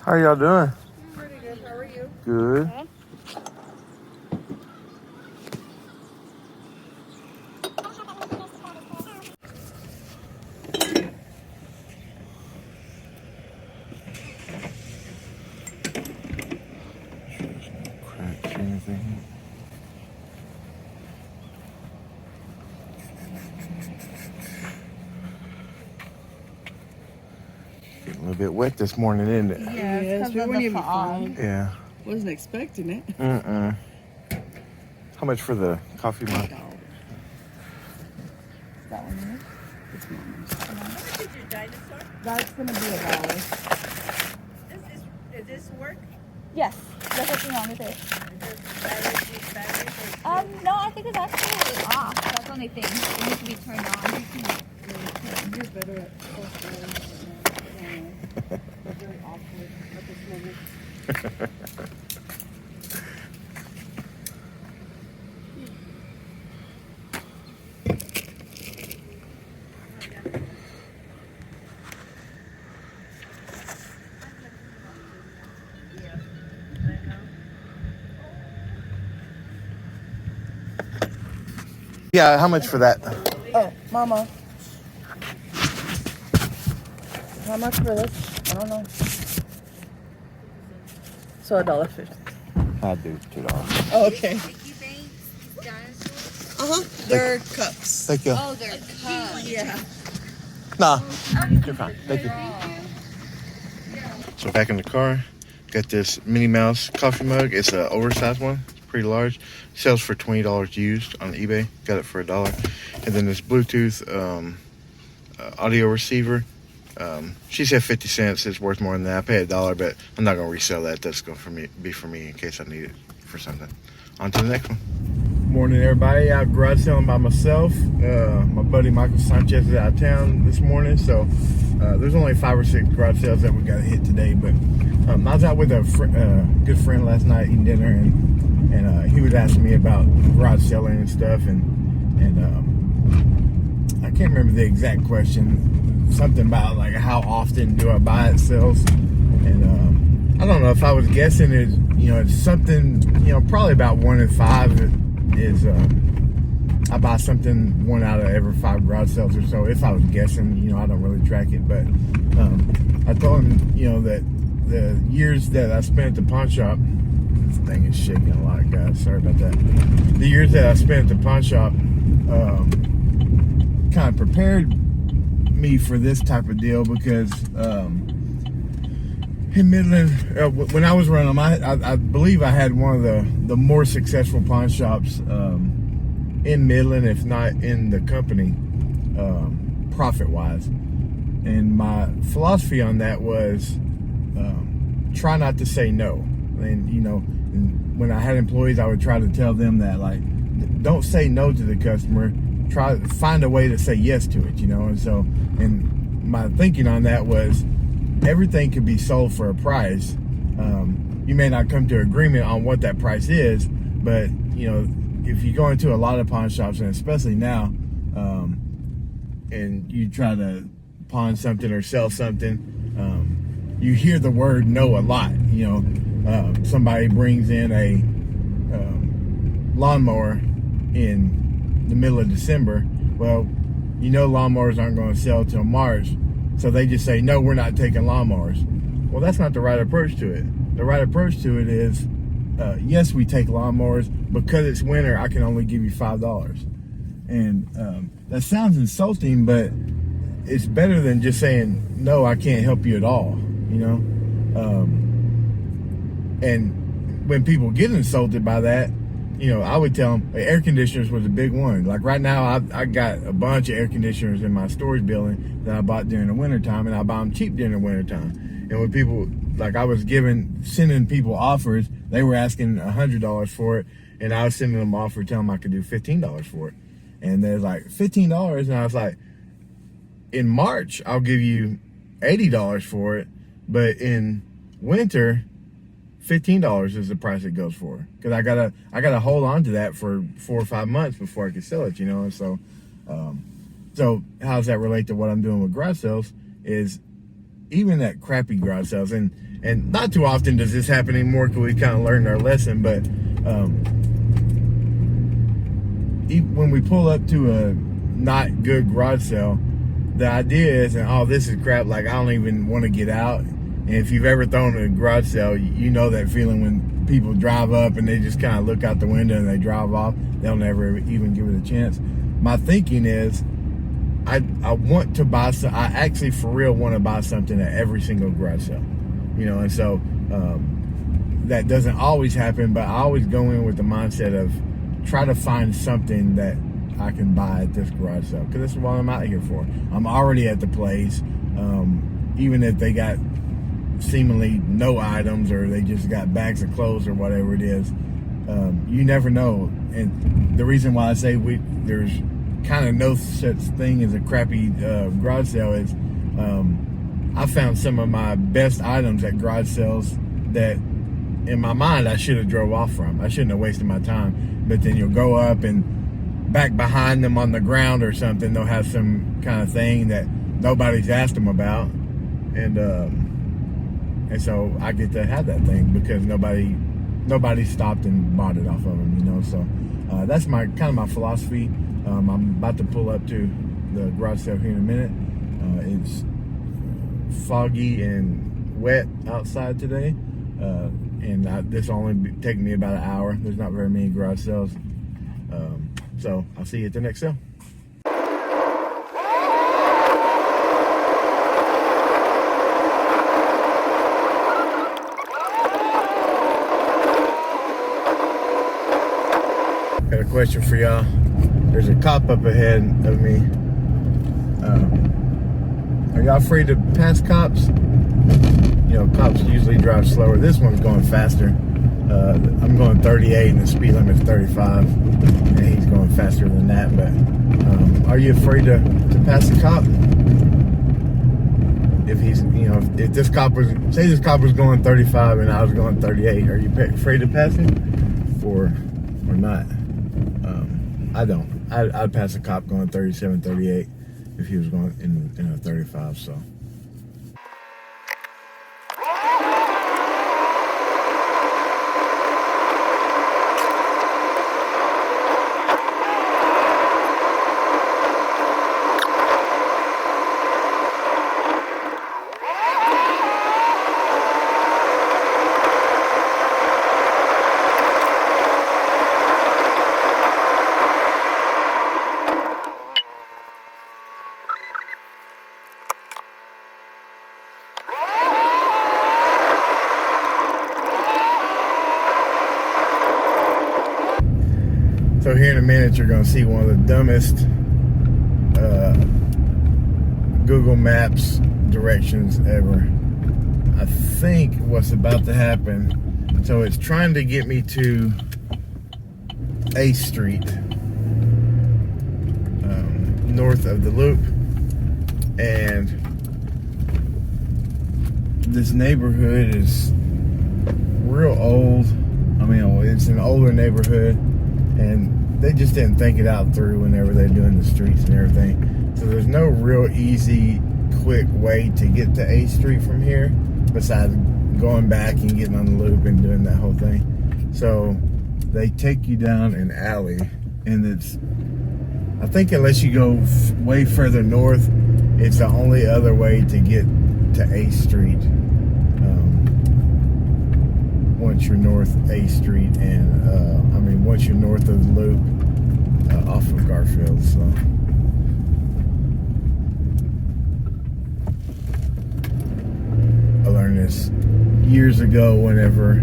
How y'all doing? Pretty good. How are you? Good. Cracks or anything. Getting a little bit wet this morning, isn't it? Yeah, it's because of the fog. Yeah. Wasn't expecting it. Mm-mm. How much for the coffee mug? That one here? It's Mama's. How much is your dinosaur? That's gonna be Is this work? Yes, there's nothing wrong with it. Is this batteries No, I think it's actually off. That's the only thing. It needs to be turned on. You're better at post-mortem. Very awkward at this moment. Yeah, how much for that? Oh, Mama. How much for this? I don't know. So $1.50. I do $2. Oh, okay. Sticky banks, these dinosaurs? Uh-huh. They're cups. Thank you. Oh, they're cups. Yeah. Nah, you're fine. Thank you. So back in the car, got this Minnie Mouse coffee mug. It's an oversized one. It's pretty large. Sells for $20 used on eBay. Got it for $1. And then this Bluetooth audio receiver. She said 50 cents. It's worth more than that. I paid $1, but I'm not gonna resell that. That's gonna be for me in case I need it for something. On to the next one. Morning, everybody. Out garage selling by myself. My buddy Michael Sanchez is out of town this morning, so there's only 5 or 6 garage sales that we got to hit today. But I was out with a good friend last night eating dinner, and he was asking me about garage selling and stuff, and I can't remember the exact question. Something about like how often do I buy it sells, and I don't know if I was guessing it's something probably about 1 in 5 is I buy something 1 out of every 5 garage sales or so. If I was guessing, I don't really track it, but I told him that the years that I spent at the pawn shop, this thing is shaking a lot, guys. Sorry about that. The years that I spent at the pawn shop kind of prepared me for this type of deal because in Midland, when I was running them, I believe I had one of the more successful pawn shops in Midland, if not in the company, profit-wise. And my philosophy on that was try not to say no. And when I had employees, I would try to tell them that, like, don't say no to the customer. Try to find a way to say yes to it, And so, and my thinking on that was everything could be sold for a price. You may not come to agreement on what that price is, but if you go into a lot of pawn shops, and especially now, and you try to pawn something or sell something, you hear the word no a lot. Somebody brings in a lawnmower in the middle of December. Well, lawnmowers aren't going to sell till March, so they just say, no, we're not taking lawnmowers. Well, that's not the right approach to it. The right approach to it is, yes, we take lawnmowers. Because it's winter, I can only give you $5. And that sounds insulting, but it's better than just saying, no, I can't help you at all, and when people get insulted by that, I would tell them air conditioners was a big one. Like right now, I got a bunch of air conditioners in my storage building that I bought during the wintertime, and I buy them cheap during the wintertime. And when people, like I was sending people offers, they were asking $100 for it, and I was sending them offers, telling them I could do $15 for it. And they're like, $15? And I was like, in March, I'll give you $80 for it, but in winter, $15 is the price it goes for, because I gotta hold on to that for 4 or 5 months before I can sell it, And so, so how does that relate to what I'm doing with garage sales? Is even at crappy garage sales, and And not too often does this happen anymore because we kind of learned our lesson. But when we pull up to a not good garage sale, the idea is, oh, this is crap, like I don't even want to get out. And if you've ever thrown a garage sale, you know that feeling when people drive up and they just kind of look out the window and they drive off. They'll never even give it a chance. My thinking is, I want to buy some. I actually for real want to buy something at every single garage sale, you know. And so that doesn't always happen, but I always go in with the mindset of try to find something that I can buy at this garage sale, because this is what I'm out here for. I'm already at the place, even if they got seemingly no items or they just got bags of clothes or whatever it is. You never know. And the reason why I say there's kind of no such thing as a crappy garage sale is I found some of my best items at garage sales that in my mind I should have drove off from. I shouldn't have wasted my time. But then you'll go up and back behind them on the ground or something, they'll have some kind of thing that nobody's asked them about. And so I get to have that thing because nobody stopped and bought it off of them, you know. So that's kind of my philosophy. I'm about to pull up to the garage sale here in a minute. It's foggy and wet outside today, and this will only take me about an hour. There's not very many garage sales, so I'll see you at the next sale. Got a question for y'all. There's a cop up ahead of me. Are y'all afraid to pass cops? You know, cops usually drive slower. This one's going faster. I'm going 38 and the speed limit's 35. And he's going faster than that. But are you afraid to pass a cop? If he's, you know, if this cop was, say this cop was going 35 and I was going 38, are you afraid to pass him or not? I don't. I'd pass a cop going 37, 38 if he was going in a 35, so. So here in a minute, you're going to see one of the dumbest Google Maps directions ever. I think what's about to happen, so it's trying to get me to 8th Street, north of the loop, and this neighborhood is real old. I mean, it's an older neighborhood, and they just didn't think it out through whenever they're doing the streets and everything. So there's no real easy, quick way to get to 8th Street from here, besides going back and getting on the loop and doing that whole thing. So they take you down an alley, and it's, I think unless you go way further north, it's the only other way to get to 8th Street. Once you're north 8th Street, and once you're north of the loop, off of Garfield. So I learned this years ago whenever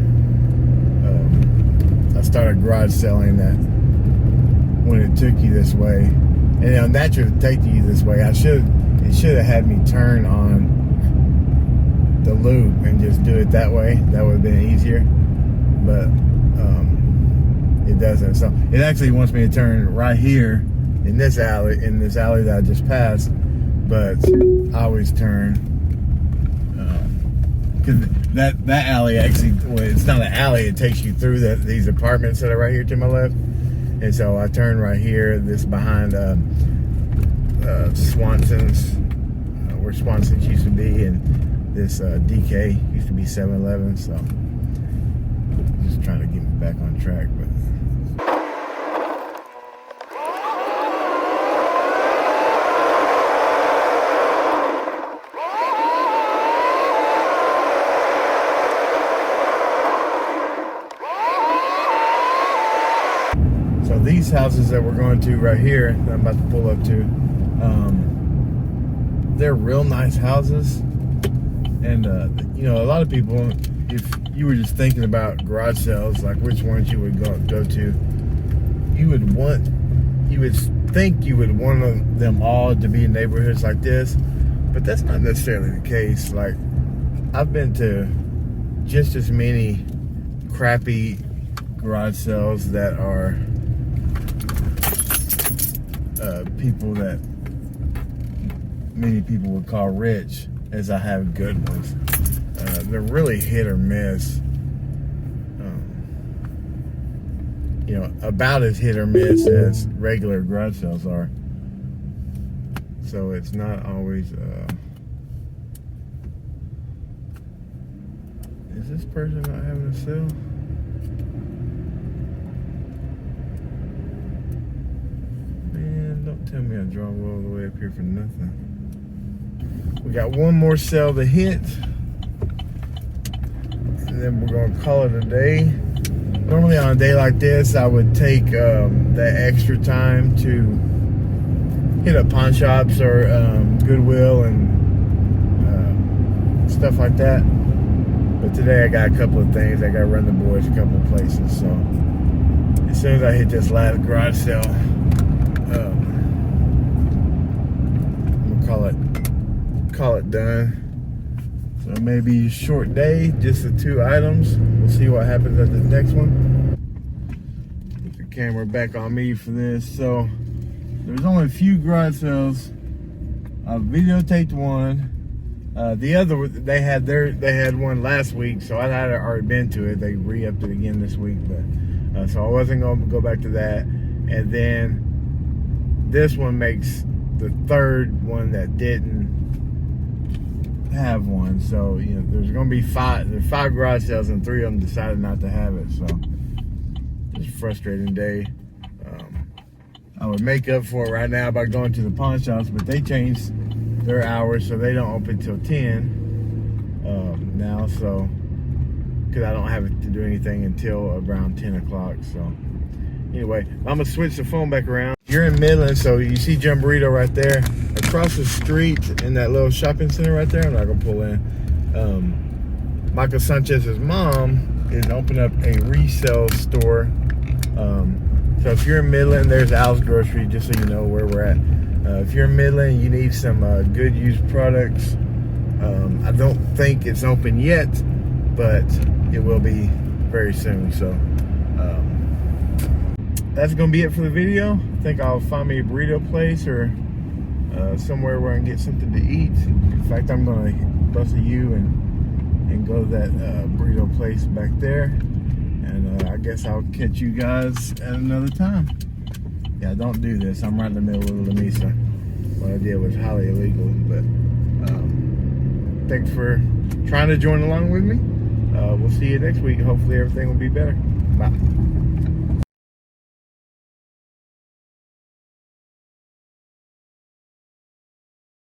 I started garage selling, that when it took you this way, and it'll naturally take you this way, it should have had me turn on the loop and just do it that way. That would have been easier, but it doesn't. So it actually wants me to turn right here in this alley that I just passed, but I always turn because that alley actually, well, it's not an alley, it takes you through these apartments that are right here to my left, and so I turn right here, this behind Swanson's, where Swanson's used to be, and this DK. Used to be 7-Eleven, so just trying to get me back on track. But so these houses that we're going to right here, that I'm about to pull up to, they're real nice houses. And you know, a lot of people, if you were just thinking about garage sales, like which ones you would go to, you would think you would want them all to be in neighborhoods like this, but that's not necessarily the case. Like, I've been to just as many crappy garage sales that are people that many people would call rich, as I have good ones. They're really hit or miss. You know, about as hit or miss as regular garage sales are. So it's not always. Is this person not having a sale? Man, don't tell me I drove all the way up here for nothing. We got one more sale to hit, and then we're gonna call it a day. Normally on a day like this, I would take that extra time to hit up pawn shops or Goodwill and stuff like that. But today I got a couple of things. I gotta run the boys a couple of places. So as soon as I hit this last garage sale, I'm gonna call it done. So maybe a short day, just the 2 items. We'll see what happens at the next one. Put the camera back on me for this. So there's only a few garage sales. I videotaped one. The other, they had one last week, so I had already been to it. They re-upped it again this week, but so I wasn't going to go back to that. And then this one makes the third one that didn't have one. So you know, there's going to be five garage sales, and 3 of them decided not to have it. So it's a frustrating day. I would make up for it right now by going to the pawn shops, but they changed their hours, so they don't open till 10 now. So because I don't have to do anything until around 10 o'clock. So anyway, I'm gonna switch the phone back around. You're in Midland, so you see Jumburrito right there. Across the street in that little shopping center right there, I'm not gonna pull in. Michael Sanchez's mom is opening up a resale store. So if you're in Midland, there's Al's Grocery, just so you know where we're at. If you're in Midland, you need some good used products. I don't think it's open yet, but it will be very soon. So that's gonna be it for the video. I think I'll find me a burrito place or somewhere where I can get something to eat. In fact, I'm gonna bust a U and go to that burrito place back there. And I guess I'll catch you guys at another time. Yeah, don't do this. I'm right in the middle of La Mesa. What I did was highly illegal, but thanks for trying to join along with me. We'll see you next week. Hopefully everything will be better. Bye.